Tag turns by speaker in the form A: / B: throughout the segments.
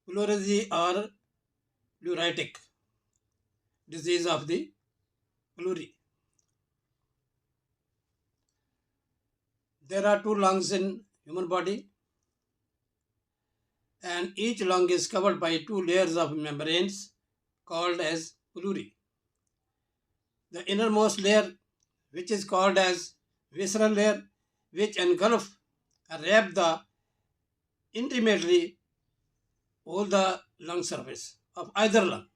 A: pleurisy or pleuritic disease of the pleury. There are two lungs in human body, and each lung is covered by two layers of membranes called as pleury. The innermost layer, which is called as visceral layer, which engulf and wrap the intimately all the lung surface of either lung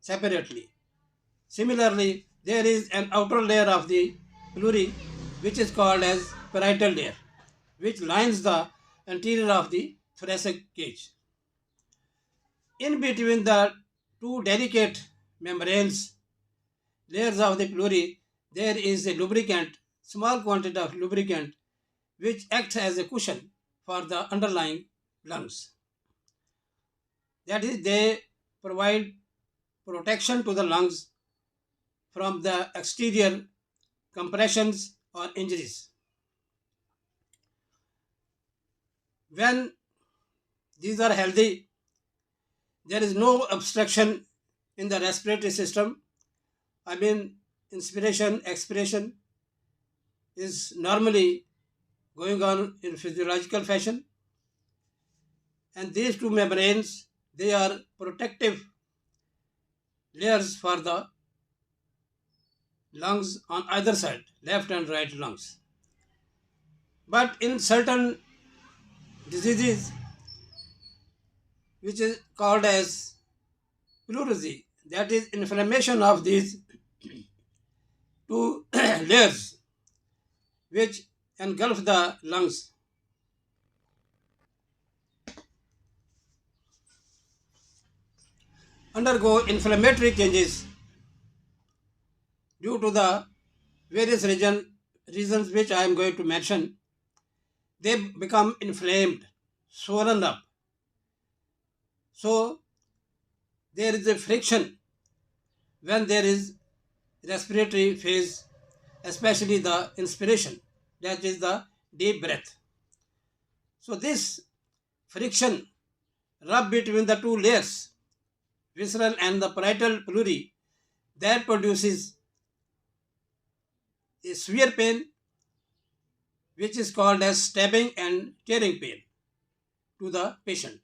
A: separately. Similarly, there is an outer layer of the pleury which is called as parietal layer, which lines the anterior of the thoracic cage. In between the two delicate membranes layers of the pleury, there is a lubricant, small quantity of lubricant, which acts as a cushion for the underlying lungs. That is, they provide protection to the lungs from the exterior compressions or injuries. When these are healthy, there is no obstruction in the respiratory system. I mean, inspiration, expiration is normally going on in physiological fashion. And these two membranes, they are protective layers for the lungs on either side, left and right lungs. But in certain diseases, which is called as pleurisy, that is inflammation of these two layers which engulf the lungs, undergo inflammatory changes due to the various reasons which I am going to mention. They become inflamed, swollen up. So there is a friction when there is respiratory phase, especially the inspiration, that is the deep breath. So this friction rub between the two layers, visceral and the parietal pleury, that produces a severe pain which is called as stabbing and tearing pain to the patient.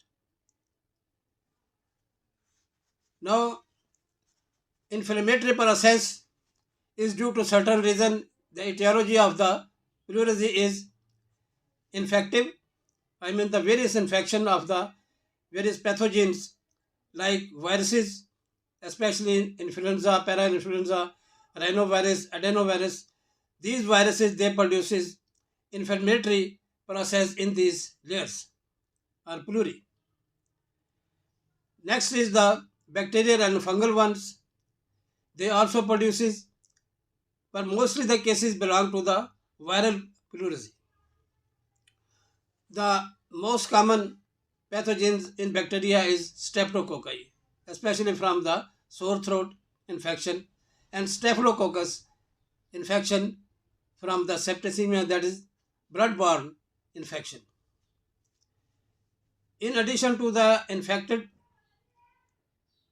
A: Now, inflammatory process is due to certain reason. The etiology of the pleurisy is infective. I mean the various infection of the various pathogens like viruses, especially influenza, parainfluenza, rhinovirus, adenovirus. These viruses, they produces inflammatory process in these layers or pleury. Next is the bacterial and fungal ones. They also produces, but mostly the cases belong to the viral pleurisy. The most common pathogens in bacteria is streptococci, especially from the sore throat infection, and staphylococcus infection from the septicemia, that is blood-borne infection. In addition to the infected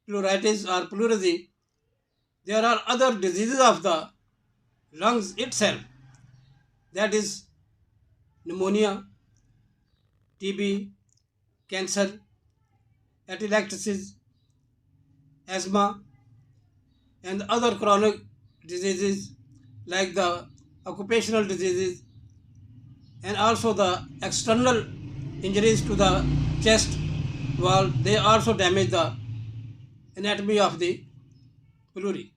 A: pleuritis or pleurisy, there are other diseases of the lungs itself, that is pneumonia, TB, cancer, atelectasis, asthma, and other chronic diseases like the occupational diseases, and also the external injuries to the chest wall. They also damage the anatomy of the pleury.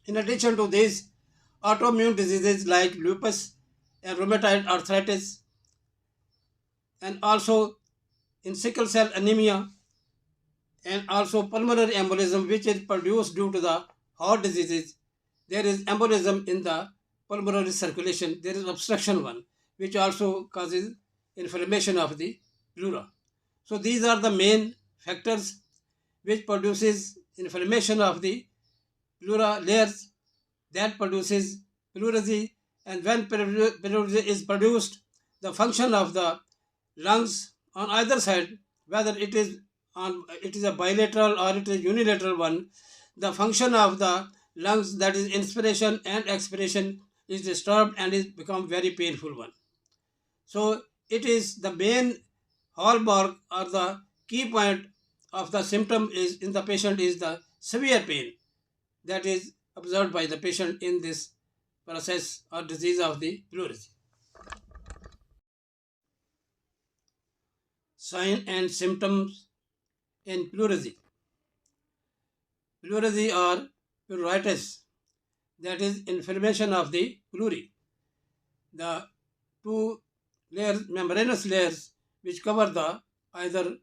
A: In addition to these, autoimmune diseases like lupus and rheumatoid arthritis, and also in sickle cell anemia, and also pulmonary embolism, which is produced due to the heart diseases. There is embolism in the pulmonary circulation. There is obstruction one, which also causes inflammation of the pleura. So these are the main factors which produces inflammation of the pleura layers, that produces pleurisy. And when pleurisy is produced, the function of the lungs on either side, whether it is a bilateral or it is unilateral one, the function of the lungs, that is inspiration and expiration, is disturbed and is become very painful one. So it is the main hallmark or the key point of the symptom is in the patient is the severe pain that is observed by the patient in this process or disease of the pleurisy. Sign and symptoms in pleurisy. Pleurisy or pleuritis, that is inflammation of the pleuri, the two layers, membranous layers which cover the either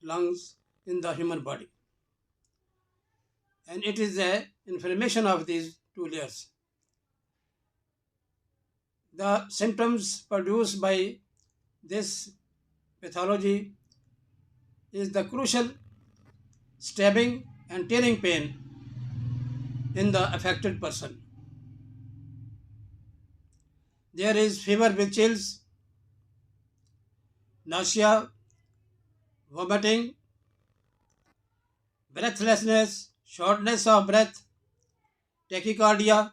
A: lungs in the human body. And it is a inflammation of these two layers. The symptoms produced by this pathology is the crucial stabbing and tearing pain in the affected person. There is fever with chills, nausea, vomiting, breathlessness, shortness of breath, tachycardia,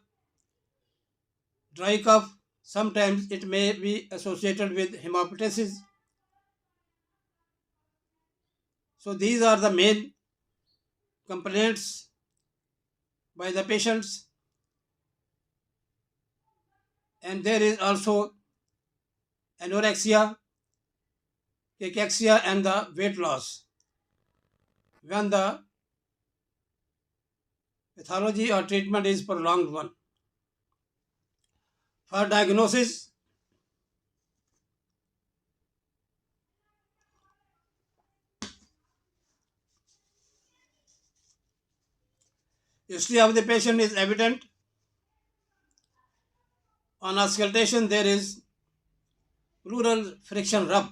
A: dry cough. Sometimes it may be associated with hemoptysis. So these are the main complaints by the patients. And there is also anorexia, cachexia, and the weight loss. When the pathology or treatment is prolonged one. For diagnosis, history of the patient is evident. On auscultation, there is pleural friction rub,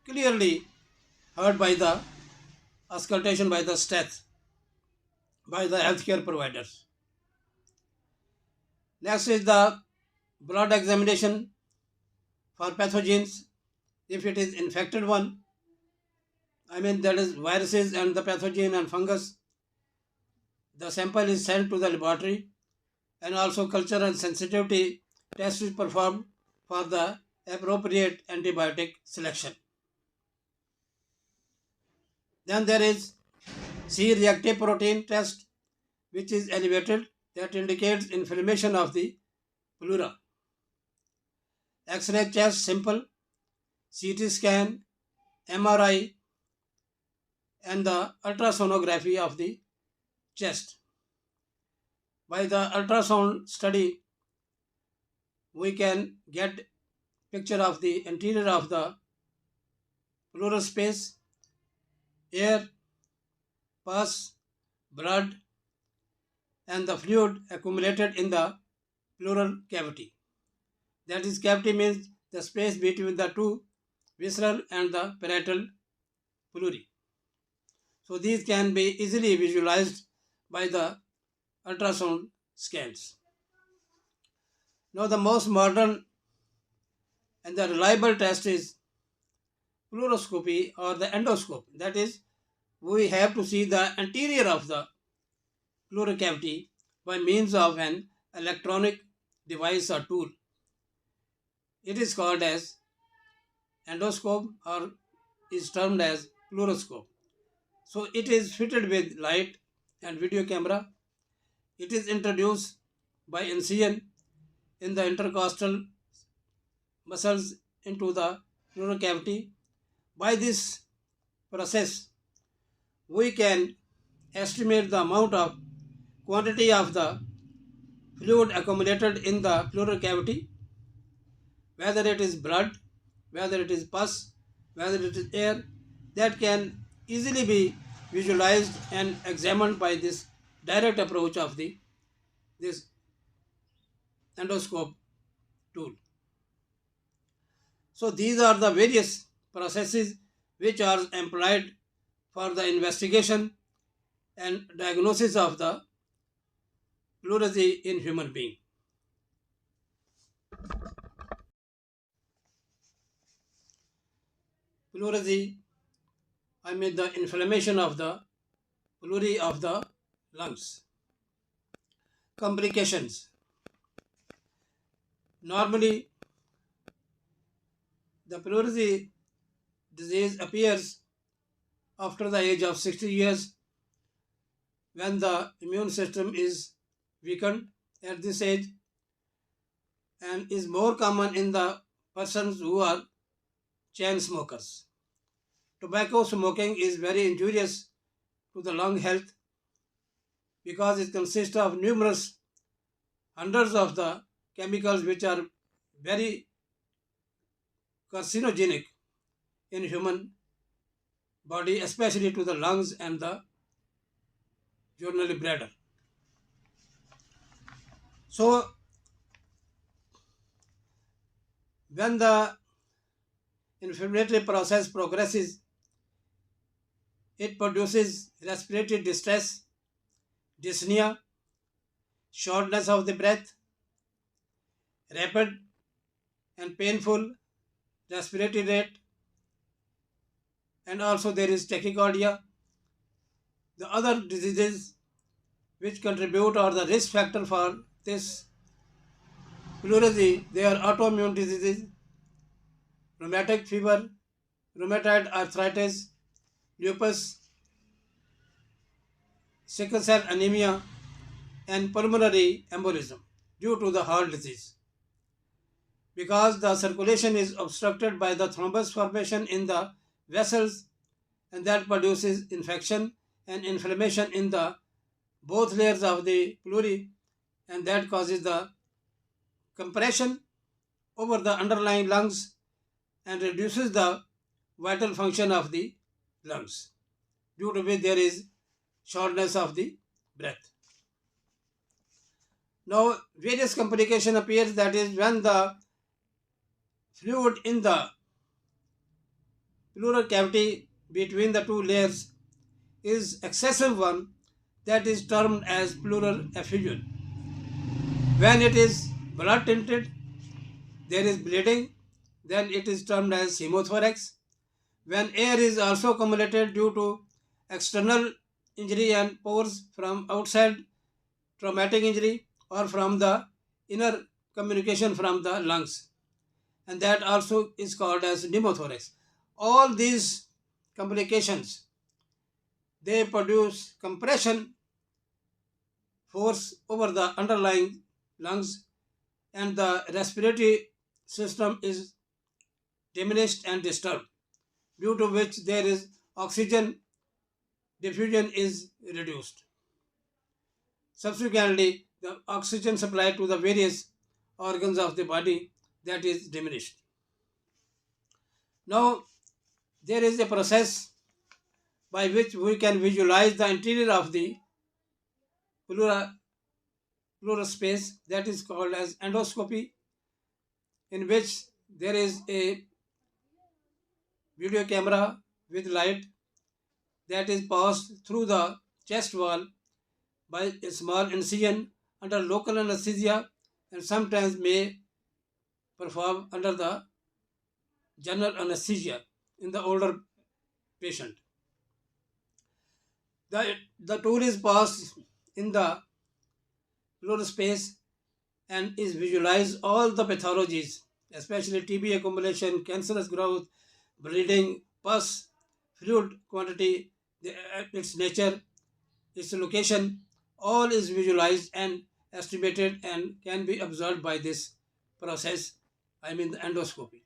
A: clearly heard by the auscultation by the staff, by the healthcare providers. Next is the blood examination for pathogens. If it is infected one, I mean that is viruses and the pathogen and fungus, the sample is sent to the laboratory and also cultural sensitivity test is performed for the appropriate antibiotic selection. Then there is C-reactive protein test which is elevated, that indicates inflammation of the pleura. X-ray chest simple, CT scan, MRI, and the ultrasonography of the chest. By the ultrasound study, we can get picture of the interior of the pleural space, air, pus, blood, and the fluid accumulated in the pleural cavity. That is, cavity means the space between the two visceral and the parietal pleuri. So these can be easily visualized by the ultrasound scans. Now the most modern and the reliable test is fluoroscopy or the endoscope. That is, we have to see the anterior of the pleural cavity by means of an electronic device or tool. It is called as endoscope or is termed as fluoroscope. So it is fitted with light and video camera. It is introduced by incision in the intercostal muscles into the pleural cavity. By this process, we can estimate the amount of quantity of the fluid accumulated in the pleural cavity, whether it is blood, whether it is pus, whether it is air, that can easily be visualized and examined by this direct approach of the this endoscope tool. So these are the various processes which are employed for the investigation and diagnosis of the pleurisy in human being. pleurisy, the inflammation of the pleura of the lungs. Complications. Normally, the pleurisy disease appears after the age of 60 years when the immune system is weakened at this age and is more common in the persons who are chain smokers. Tobacco smoking is very injurious to the lung health because it consists of numerous hundreds of the chemicals which are very carcinogenic in human body, especially to the lungs and the urinary bladder. So, when the inflammatory process progresses, it produces respiratory distress, dyspnea, shortness of the breath, rapid and painful respiratory rate, and also there is tachycardia. The other diseases which contribute or the risk factor for this pleurisy, they are autoimmune diseases, rheumatic fever, rheumatoid arthritis, lupus, sickle cell anemia, and pulmonary embolism due to the heart disease. Because the circulation is obstructed by the thrombus formation in the vessels and that produces infection and inflammation in the both layers of the pleura and that causes the compression over the underlying lungs and reduces the vital function of the lungs due to which there is shortness of the breath. Now various complication appears, that is when the fluid in the pleural cavity between the two layers is excessive one, that is termed as pleural effusion. When it is blood tinted, there is bleeding, then it is termed as hemothorax. When air is also accumulated due to external injury and pores from outside traumatic injury or from the inner communication from the lungs, and that also is called as pneumothorax. All these complications, they produce compression force over the underlying lungs and the respiratory system is diminished and disturbed, due to which there is oxygen diffusion is reduced. Subsequently, the oxygen supply to the various organs of the body, that is diminished. Now, there is a process by which we can visualize the interior of the pleura, pleural space, that is called as endoscopy, in which there is a video camera with light that is passed through the chest wall by a small incision under local anesthesia and sometimes may perform under the general anesthesia in the older patient. The tool is passed in the pleural space and is visualized all the pathologies, especially TB accumulation, cancerous growth, bleeding, pus, fluid quantity, its nature, its location, all is visualized and estimated and can be observed by this process, the endoscopy.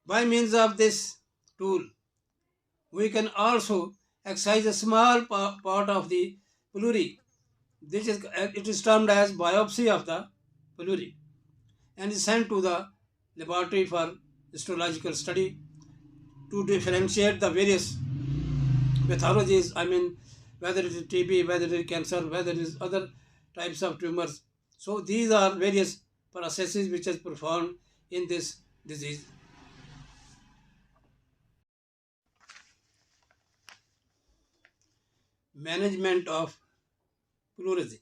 A: By means of this tool, we can also excise a small part of the pleura. It is termed as biopsy of the pleura and is sent to the laboratory for histological study to differentiate the various pathologies, whether it is TB, whether it is cancer, whether it is other types of tumors. So these are various processes which is performed in this disease. Management of pleurisy.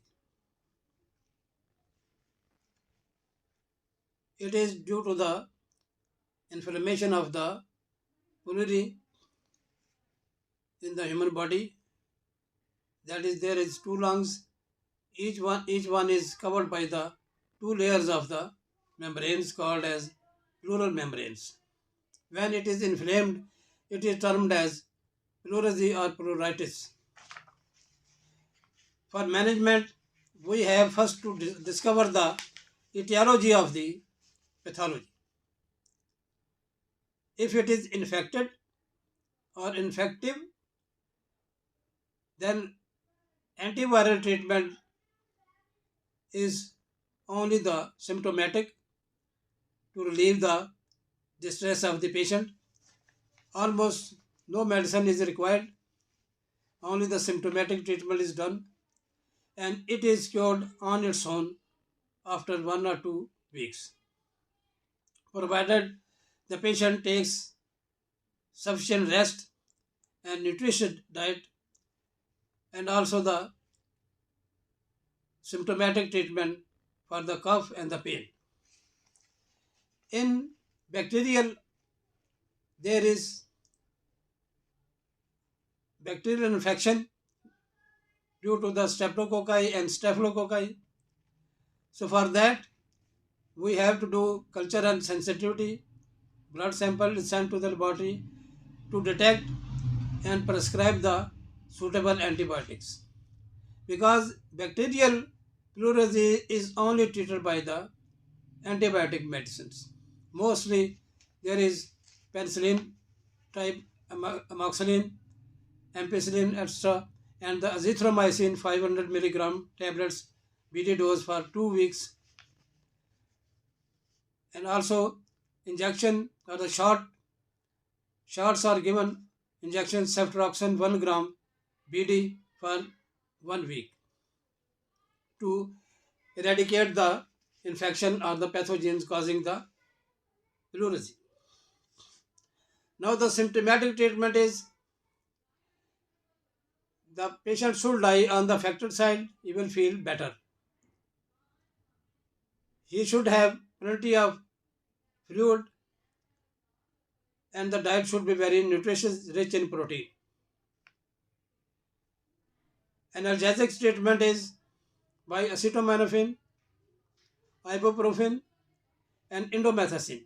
A: It is due to the inflammation of the pleurisy in the human body. That is, there is two lungs. Each one is covered by the two layers of the membranes called as pleural membranes. When it is inflamed, it is termed as pleurisy or pleuritis. For management, we have first to discover the etiology of the pathology. If it is infected or infective, then antiviral treatment is only the symptomatic to relieve the distress of the patient. Almost no medicine is required, only the symptomatic treatment is done, and it is cured on its own after 1 or 2 weeks, provided the patient takes sufficient rest and nutritious diet, and also the symptomatic treatment for the cough and the pain. In bacterial, there is bacterial infection due to the streptococci and staphylococci. So for that, we have to do culture and sensitivity. Blood sample is sent to the laboratory to detect and prescribe the suitable antibiotics. Because bacterial pleurisy is only treated by the antibiotic medicines. Mostly there is penicillin type, amoxicillin, ampicillin, etc., and the azithromycin 500 milligram tablets BD dose for 2 weeks, and also injection or the shots are given, injection ceftriaxone 1 gram BD for 1 week to eradicate the infection or the pathogens causing the pleurisy. Now the symptomatic treatment is the patient should lie on the affected side, he will feel better. He should have plenty of fluid, and the diet should be very nutritious, rich in protein. Analgesic treatment is by acetaminophen, ibuprofen, and indomethacin.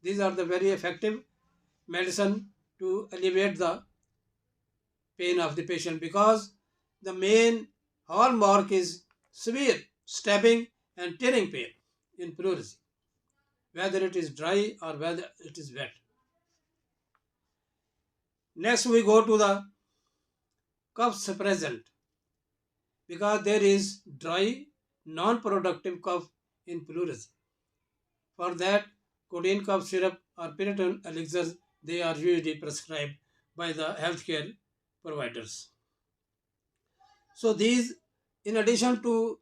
A: These are the very effective medicine to alleviate the pain of the patient, because the main hallmark is severe stabbing and tearing pain in pleurisy, whether it is dry or whether it is wet. Next, we go to the cough suppressant, because there is dry, non-productive cough in pleurisy. For that, codeine cough syrup or Piriton elixirs, they are usually prescribed by the healthcare providers. So these, in addition to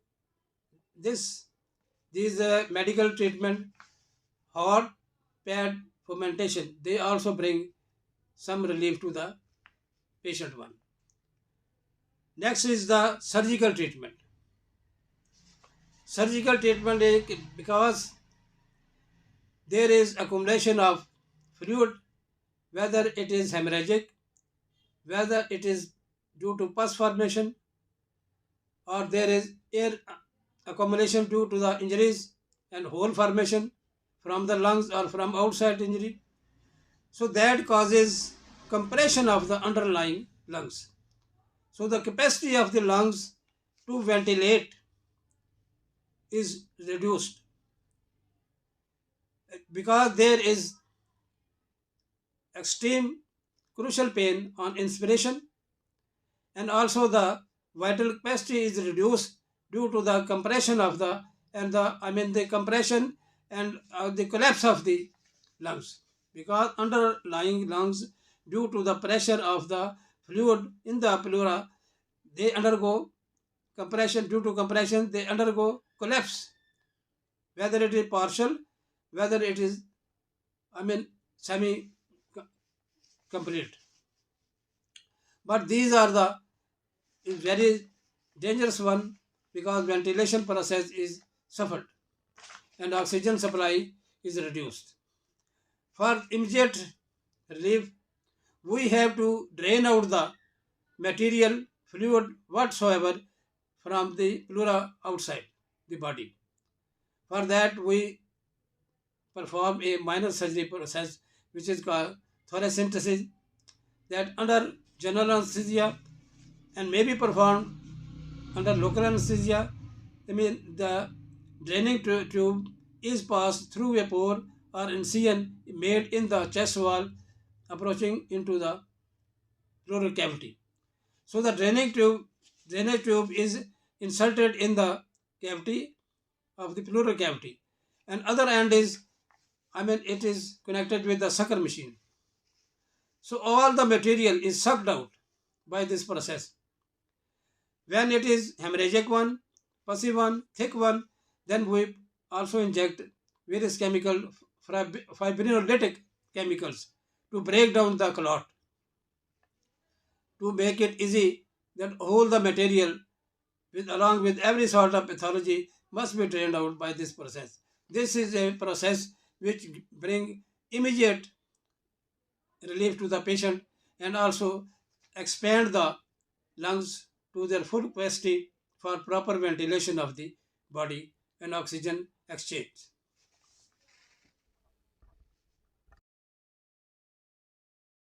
A: this, these medical treatment, hot pad fermentation, they also bring some relief to the patient one. Next is the surgical treatment. Surgical treatment is because there is accumulation of fluid, whether it is hemorrhagic, whether it is due to pus formation, or there is air accumulation due to the injuries and hole formation from the lungs or from outside injury. So that causes compression of the underlying lungs. So the capacity of the lungs to ventilate is reduced, because there is extreme crucial pain on inspiration, and also the vital capacity is reduced due to the compression of the compression and the collapse of the lungs, because underlying lungs, due to the pressure of the fluid in the pleura, they undergo compression. Due to compression, they undergo collapse, whether it is partial, whether it is semi complete. But these are the is very dangerous one, because ventilation process is suffered and oxygen supply is reduced. For immediate relief, we have to drain out the material, fluid whatsoever from the pleura outside the body. For that, we perform a minor surgery process which is called thoracentesis, that under general anesthesia and may be performed under local anesthesia. I mean, the draining tube is passed through a pore or incision made in the chest wall approaching into the pleural cavity. So the drainage tube is inserted in the cavity of the pleural cavity, and other end is, it is connected with the sucker machine. So all the material is sucked out by this process. When it is hemorrhagic one, pussy one, thick one, then we also inject various fibrinolytic chemicals to break down the clot, to make it easy that all the material along with every sort of pathology must be drained out by this process. This is a process which bring immediate relief to the patient and also expand the lungs to their full capacity for proper ventilation of the body and oxygen exchange.